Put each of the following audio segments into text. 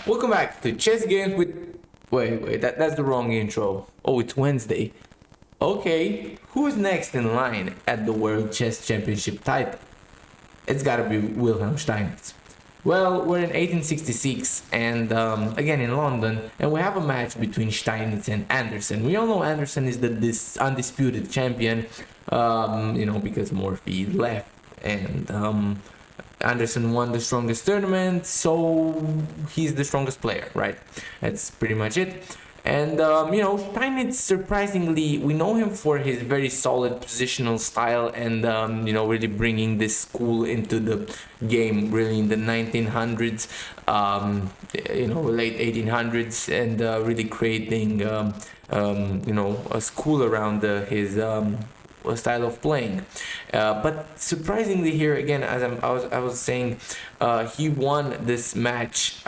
Welcome back to Chess Games with... Wait, that's the wrong intro. Oh, it's Wednesday. Okay, who's next in line at the World Chess Championship title? It's gotta be Wilhelm Steinitz. Well, we're in 1866 and again in London, and we have a match between Steinitz and Anderssen. We all know Anderssen is this undisputed champion, because Morphy left and Anderssen won the strongest tournament, so he's the strongest player, right? That's pretty much it. And, Steinitz, surprisingly, we know him for his very solid positional style and, really bringing this school into the game, really in the 1900s, late 1800s, and really creating, a school around his style of playing. But surprisingly here, again, as I was saying, he won this match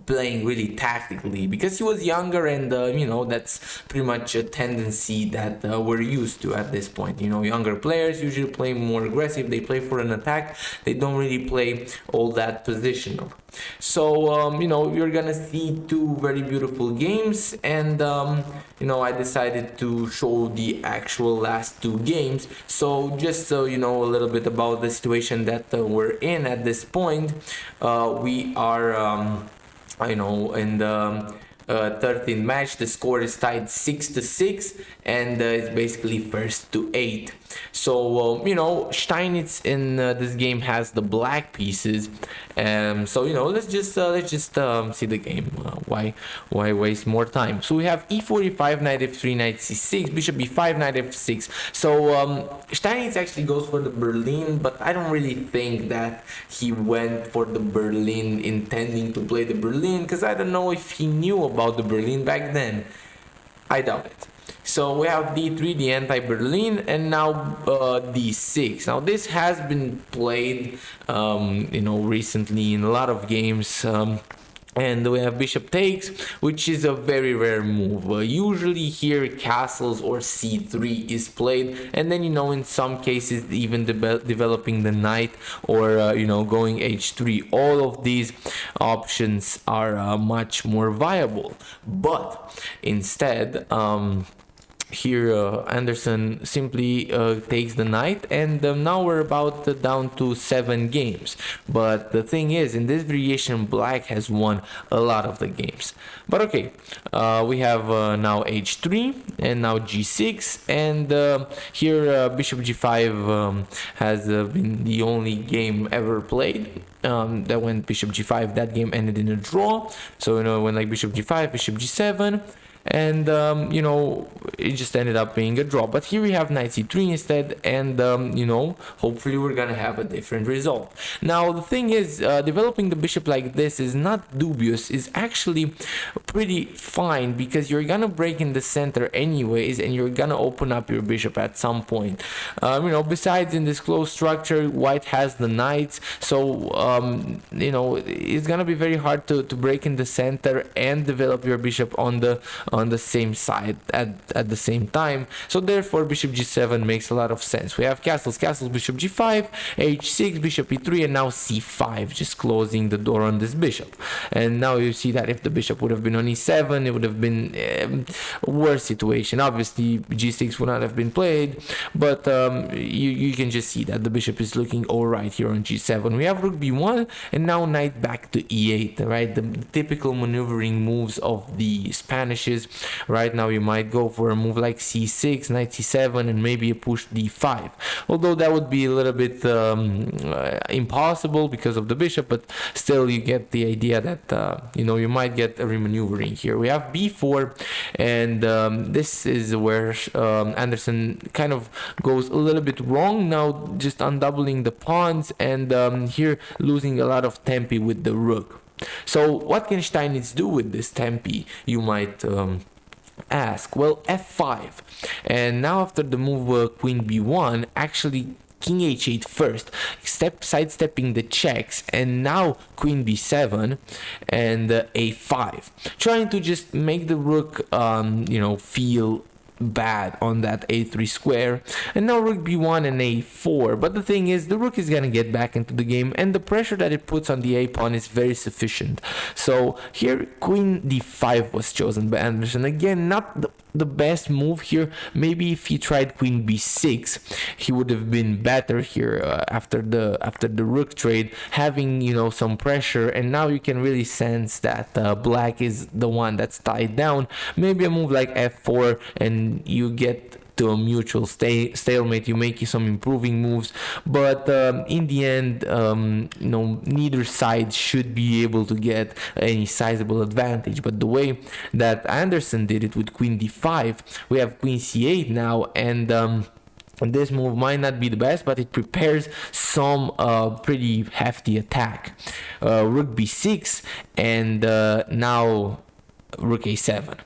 playing really tactically because he was younger, and that's pretty much a tendency that we're used to at this point. Younger players usually play more aggressive. They play for an attack. They don't really play all that positional. So you're gonna see two very beautiful games, and I decided to show the actual last two games. So just so you know a little bit about the situation that we're in at this point, we are in the 13th match. The score is tied 6-6, and it's basically first to 8. So Steinitz in this game has the black pieces, let's just see the game. Why waste more time? So we have e45, knight f3, knight c6, bishop b5, knight f6. So Steinitz actually goes for the Berlin, but I don't really think that he went for the Berlin intending to play the Berlin, because I don't know if he knew about the Berlin back then. I doubt it. So we have d3, the anti-Berlin, and now d6. Now this has been played, recently in a lot of games. And we have bishop takes, which is a very rare move. Usually here castles or c3 is played, and then in some cases even developing the knight or going h3. All of these options are much more viable. But instead, here Anderssen simply takes the knight, and now we're about down to 7 games. But the thing is, in this variation, black has won a lot of the games. But okay, we have now h3 and now g6, and here bishop g5 has been the only game ever played. That went bishop g5, that game ended in a draw. So it went like bishop g5, bishop g7, and it just ended up being a draw. But here we have knight c3 instead, and hopefully we're gonna have a different result. Now the thing is, developing the bishop like this is not dubious, is actually pretty fine, because you're gonna break in the center anyways, and you're gonna open up your bishop at some point. Besides, in this closed structure, white has the knights, so it's gonna be very hard to break in the center and develop your bishop on the same side at the same time. So therefore bishop g7 makes a lot of sense. We have castles, bishop g5, h6, bishop e3, and now c5, just closing the door on this bishop. And now you see that if the bishop would have been on e7, it would have been a worse situation. Obviously g6 would not have been played, but you can just see that the bishop is looking all right here on g7. We have rook b1, and now knight back to e8, right? The typical maneuvering moves of the Spanishes. Right now you might go for a move like c6, knight c7, and maybe a push d5, although that would be a little bit impossible because of the bishop, but still you get the idea that you might get a remaneuvering here. We have b4, and this is where Anderssen kind of goes a little bit wrong now, just undoubling the pawns, and here losing a lot of tempi with the rook. So what can Steinitz do with this tempi, you might ask? Well, f5, and now after the move queen b1, actually king h8 first, sidestepping the checks, and now queen b7 and a5, trying to just make the rook feel bad on that a3 square, and now rook b1 and a4. But the thing is, the rook is gonna get back into the game, and the pressure that it puts on the a pawn is very sufficient. So here queen d5 was chosen by Anderssen. Again, not the best move here. Maybe if he tried queen b6, he would have been better here after the rook trade, having, you know, some pressure. And now you can really sense that black is the one that's tied down. Maybe a move like f4 and you get to a mutual stalemate. You make some improving moves, but in the end, you know, neither side should be able to get any sizable advantage. But the way that Anderssen did it with queen d5, we have queen c8 now, and this move might not be the best, but it prepares some pretty hefty attack. Rook b6, and now rook a7,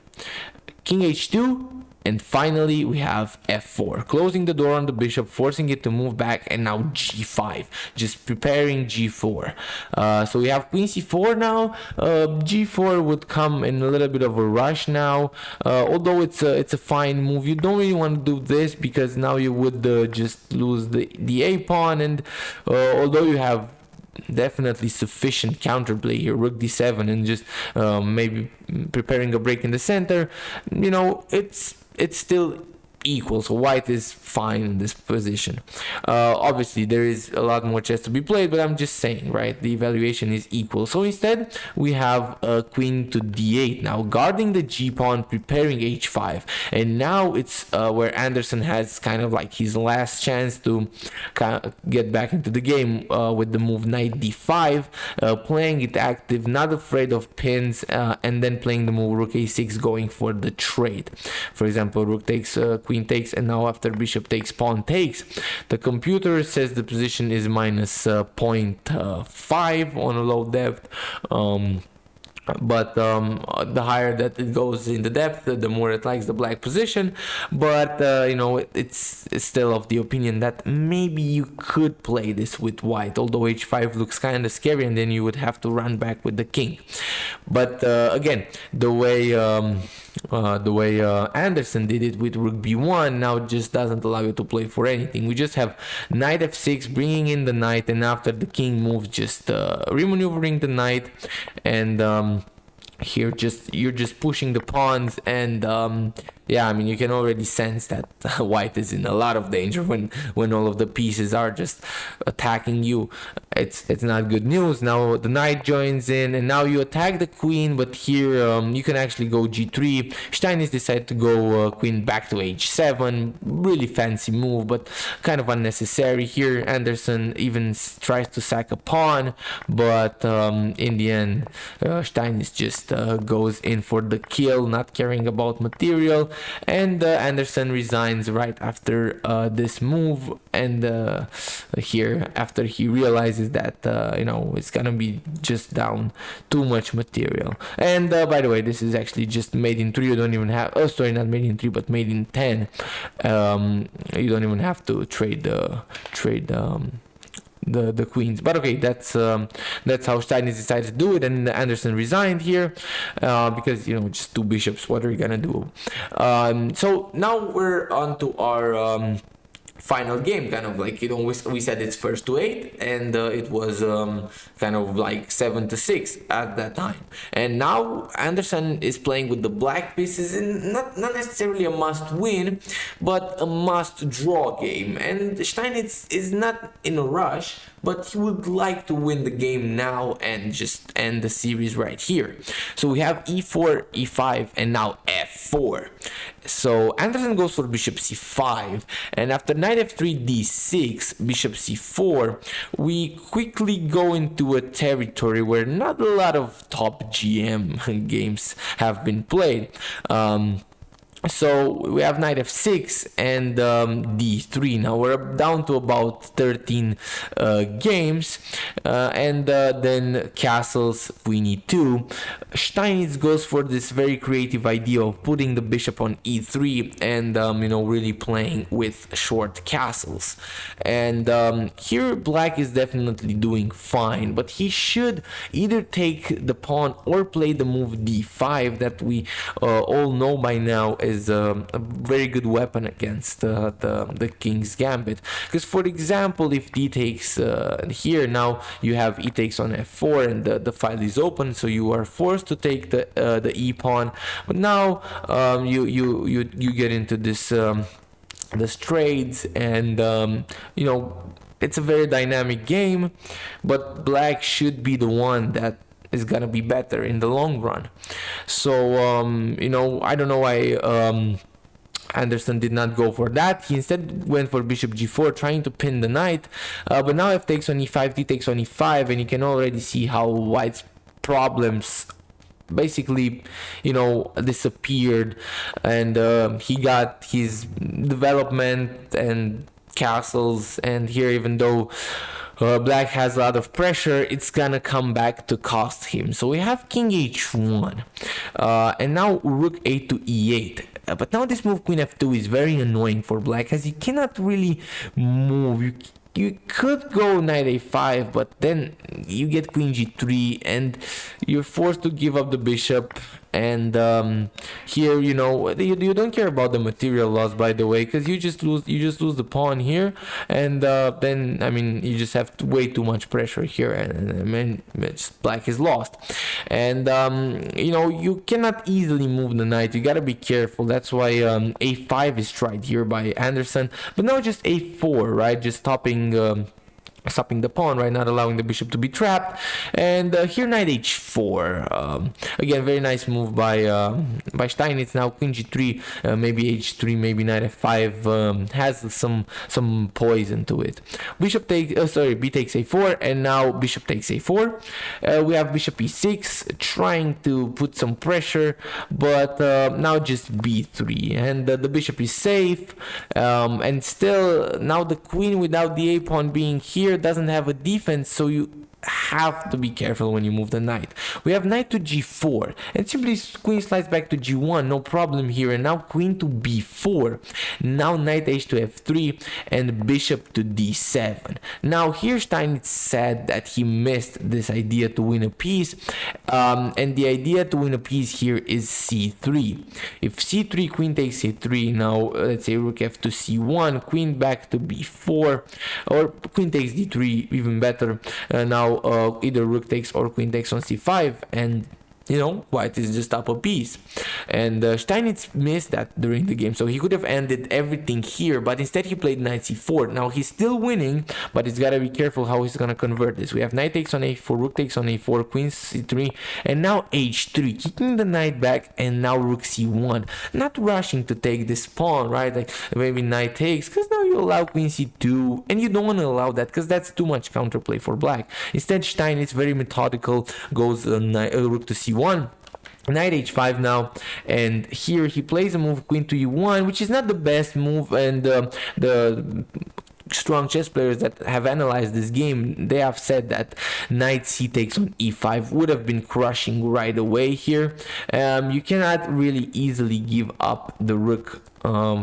king h2, and finally we have f4, closing the door on the bishop, forcing it to move back, and now g5, just preparing g4. So we have queen c4 now. G4 would come in a little bit of a rush now, although it's a fine move. You don't really want to do this because now you would just lose the a pawn, and although you have definitely sufficient counterplay here, rook d7, and just maybe preparing a break in the center, you know, it's still equal. So white is fine in this position. Obviously there is a lot more chess to be played, but I'm just saying, right, the evaluation is equal. So instead we have queen to d8 now, guarding the g pawn, preparing h5, and now it's where Anderssen has kind of like his last chance to get back into the game with the move knight d5, playing it active, not afraid of pins, and then playing the move rook a6, going for the trade. For example, rook takes, queen takes, and now after bishop takes, pawn takes. The computer says the position is minus 0.5 on a low depth. But the higher that it goes in the depth, the more it likes the black position. But you know, it's still of the opinion that maybe you could play this with white, although h5 looks kind of scary, and then you would have to run back with the king. But again, the way Anderssen did it with rook b1 now just doesn't allow you to play for anything. We just have knight f6, bringing in the knight, and after the king moves, just remaneuvering the knight, and here you're just pushing the pawns, and yeah, I mean, you can already sense that white is in a lot of danger when all of the pieces are just attacking you. It's not good news. Now the knight joins in, and now you attack the queen, but here you can actually go g3. Steinitz decided to go queen back to h7. Really fancy move, but kind of unnecessary. Here Anderssen even tries to sack a pawn, but in the end Steinitz just goes in for the kill, not caring about material. And Anderssen resigns right after this move, and here after he realizes that you know, it's gonna be just down too much material. And by the way, this is actually just made in 3. You don't even have, oh sorry, not made in 3 but made in 10. You don't even have to trade the queens. But okay, that's how Steinitz decided to do it, and Anderssen resigned here because, you know, just two bishops, what are you gonna do? So now we're on to our final game, kind of like, you know, we said it's first to 8, and it was kind of like 7-6 at that time. And now Anderssen is playing with the black pieces, and not necessarily a must win, but a must draw game. And Steinitz is not in a rush, but he would like to win the game now and just end the series right here. So we have e4, e5, and now f4. So Anderssen goes for bishop c5, and after knight f3, d6, bishop c4, we quickly go into a territory where not a lot of top GM games have been played. So we have knight f6 and d3. Now we're down to about 13 games, and then castles, queen e2. Steinitz goes for this very creative idea of putting the bishop on e3 and you know, really playing with short castles. And here black is definitely doing fine, but he should either take the pawn or play the move d5 that we all know by now is a very good weapon against the king's gambit. Because for example, if d takes here, now you have e takes on f4 and the file is open, so you are forced to take the e pawn. But now you get into this the trades, and it's a very dynamic game, but black should be the one that is gonna be better in the long run. So I don't know why Anderssen did not go for that. He instead went for bishop g4, trying to pin the knight, but now f takes on e5, d takes on e5, and you can already see how white's problems basically disappeared, and he got his development and castles. And here, even though black has a lot of pressure, it's gonna come back to cost him. So we have king h1, and now rook a to e8. But now this move queen f2 is very annoying for black, as you cannot really move. You could go knight a5, but then you get queen g3 and you're forced to give up the bishop. And here, you don't care about the material loss, by the way, because you just lose the pawn here, and then you just have way too much pressure here, and black is lost. And you cannot easily move the knight. You gotta be careful. That's why a5 is tried here by Anderssen, but now just a4, right? Just stopping the pawn, right, not allowing the bishop to be trapped. And here knight h4, again, very nice move by Steinitz. Now queen g3, maybe h3, maybe knight f5 has some poison to it. Bishop takes b takes a4, and now bishop takes a4. We have bishop e6, trying to put some pressure, but now just b3, and the bishop is safe. And still, now the queen without the a pawn being here doesn't have a defense, so you have to be careful when you move the knight. We have knight to g4, and simply queen slides back to g1, no problem here. And now queen to b4, now knight h to f3, and bishop to d7. Now here Steinitz said that he missed this idea to win a piece, and the idea to win a piece here is c3. If c3, queen takes a3, now let's say rook f to c1, queen back to b4, or queen takes d3, even better. Now either rook takes or queen takes on c5, and white is just up a piece. And Steinitz missed that during the game, so he could have ended everything here, but instead he played knight c4. Now he's still winning, but he's got to be careful how he's going to convert this. We have knight takes on a4, rook takes on a4, queen c3, and now h3, kicking the knight back, and now rook c1. Not rushing to take this pawn, right? Like maybe knight takes, because now you allow queen c2, and you don't want to allow that because that's too much counterplay for black. Instead, Steinitz, very methodical, goes rook to c1. Knight h5 now, and here he plays a move queen to e1, which is not the best move, and the strong chess players that have analyzed this game, they have said that knight c takes on e5 would have been crushing right away here. You cannot really easily give up the rook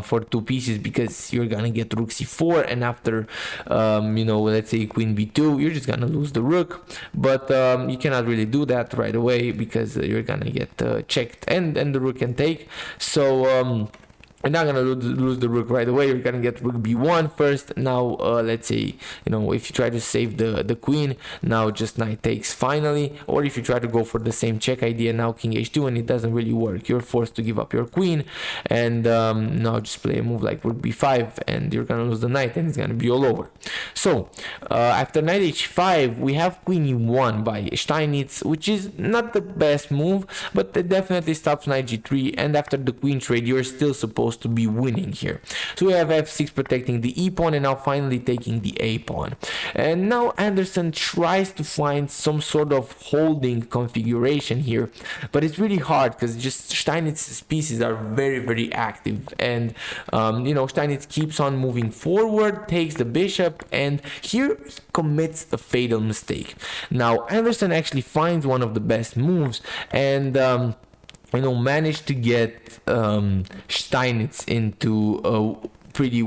for two pieces, because you're gonna get rook c4, and after let's say queen b2, you're just gonna lose the rook. But you cannot really do that right away, because you're gonna get checked, and the rook can take. So you're not gonna lose the rook right away. You're gonna get rook b1 first. Now let's say if you try to save the queen, now just knight takes finally. Or if you try to go for the same check idea, now king h2, and it doesn't really work. You're forced to give up your queen, and now just play a move like rook b5, and you're gonna lose the knight, and it's gonna be all over. So after knight h5, we have queen e1 by Steinitz, which is not the best move, but it definitely stops knight g3. And after the queen trade, you're still supposed to be winning here. So we have f6 protecting the e pawn, and now finally taking the a pawn. And now Anderssen tries to find some sort of holding configuration here, but it's really hard because just Steinitz's pieces are very, very active. And Steinitz keeps on moving forward, takes the bishop, and here he commits a fatal mistake. Now Anderssen actually finds one of the best moves, and managed to get Steinitz into a pretty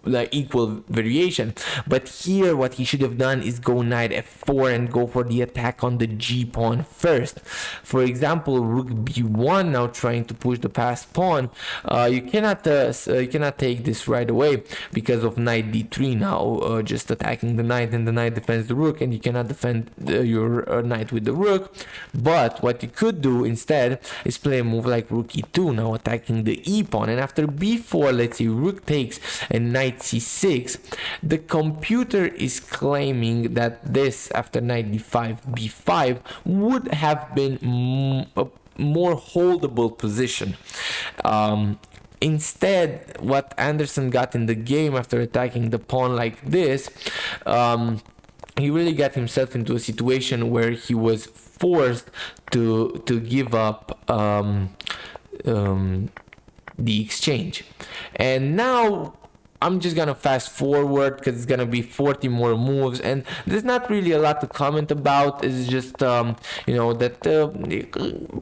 like equal variation. But here what he should have done is go knight f4 and go for the attack on the g pawn first. For example, rook b1, now trying to push the passed pawn. You cannot take this right away because of knight d3 now, just attacking the knight, and the knight defends the rook, and you cannot defend your knight with the rook. But what you could do instead is play a move like rook e2, now attacking the e pawn, and after b4, let's say rook takes and knight c6, the computer is claiming that this after knight d5 b5 would have been a more holdable position. Instead, what Anderssen got in the game after attacking the pawn like this, he really got himself into a situation where he was forced to give up the exchange. And now I'm just gonna fast forward because it's gonna be 40 more moves, and there's not really a lot to comment about. It's just that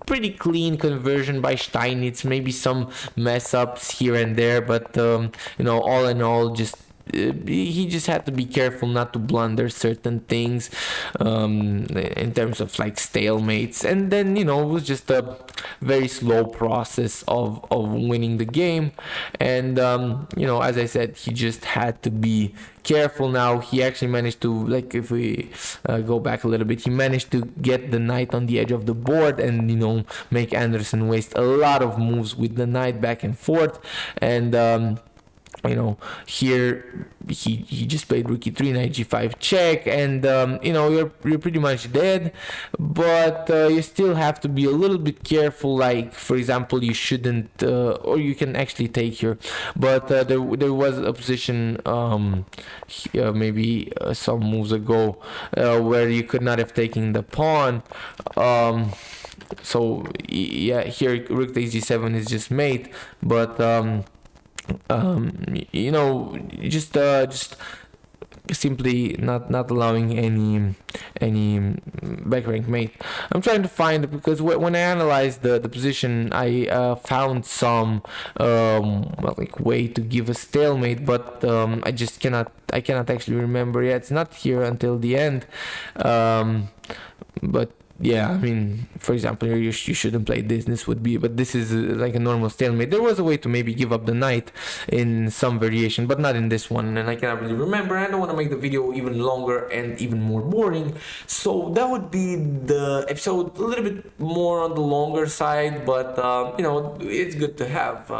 pretty clean conversion by Steinitz, maybe some mess ups here and there, but all in all, just he just had to be careful not to blunder certain things in terms of like stalemates, and then it was just a very slow process of winning the game. And as I said, he just had to be careful. Now he actually managed to, like, if we go back a little bit, he managed to get the knight on the edge of the board and make Anderssen waste a lot of moves with the knight back and forth. And here he just played rook e3, knight g5 check, and you're pretty much dead. But you still have to be a little bit careful. Like, for example, you shouldn't or you can actually take here, but there was a position maybe some moves ago where you could not have taken the pawn. So yeah, here rook takes g7 is just mate, but just simply not allowing any back rank mate. I'm trying to find, because when I analyzed the position, I found some way to give a stalemate, but I cannot actually remember. Yeah, it's not here until the end, but yeah, I mean, for example, here you shouldn't play this. This would be, but this is like a normal stalemate. There was a way to maybe give up the knight in some variation, but not in this one, and I cannot really remember. I don't want to make the video even longer and even more boring, so that would be the episode. A little bit more on the longer side, but it's good to have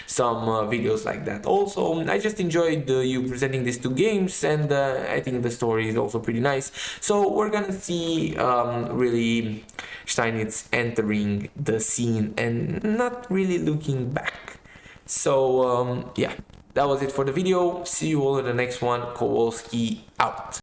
some videos like that. Also, I just enjoyed you presenting these two games, and I think the story is also pretty nice. So we're gonna see really Steinitz entering the scene and not really looking back. So yeah, that was it for the video. See you all in the next one. Kowalsky out.